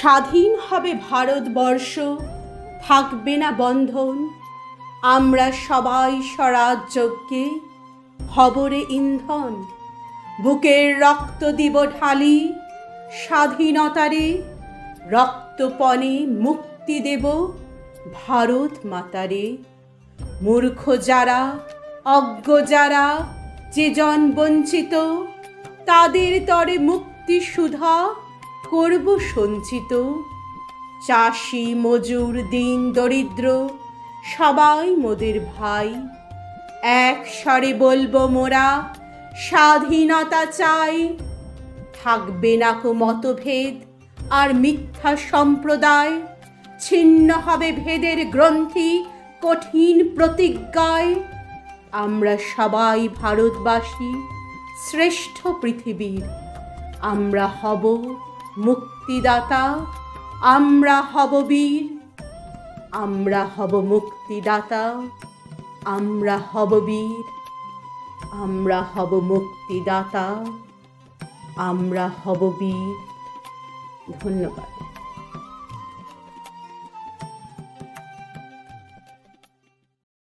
স্বাধীন হবে ভারতবর্ষ, থাকবে না বন্ধন। আমরা সবাই স্বরাজ্যকে হবরে ইন্ধন। বুকের রক্ত দিব ঢালি স্বাধীনতারে, রক্তপণে মুক্তি দেব ভারত মাতারে। মূর্খ যারা, অজ্ঞ যারা, যে জন বঞ্চিত, তাদের তরে মুক্তি সুধা করব সঞ্চিত। চাষি মজুর দিন দরিদ্র সবাই মোদের ভাই, এক স্বরে বলবো মোরা স্বাধীনতা চাই। থাকবে না কো মতভেদ আর মিথ্যা সম্প্রদায়, ছিন্ন হবে ভেদের গ্রন্থি কঠিন প্রতিজ্ঞায়। আমরা সবাই ভারতবাসী শ্রেষ্ঠ পৃথিবীর, আমরা হব মুক্তিদাতা, আমরা হব বীর। আমরা হব মুক্তিদাতা, আমরা হব বীর। আমরা হব মুক্তিদাতা, আমরা হব বীর। ধন্যবাদ।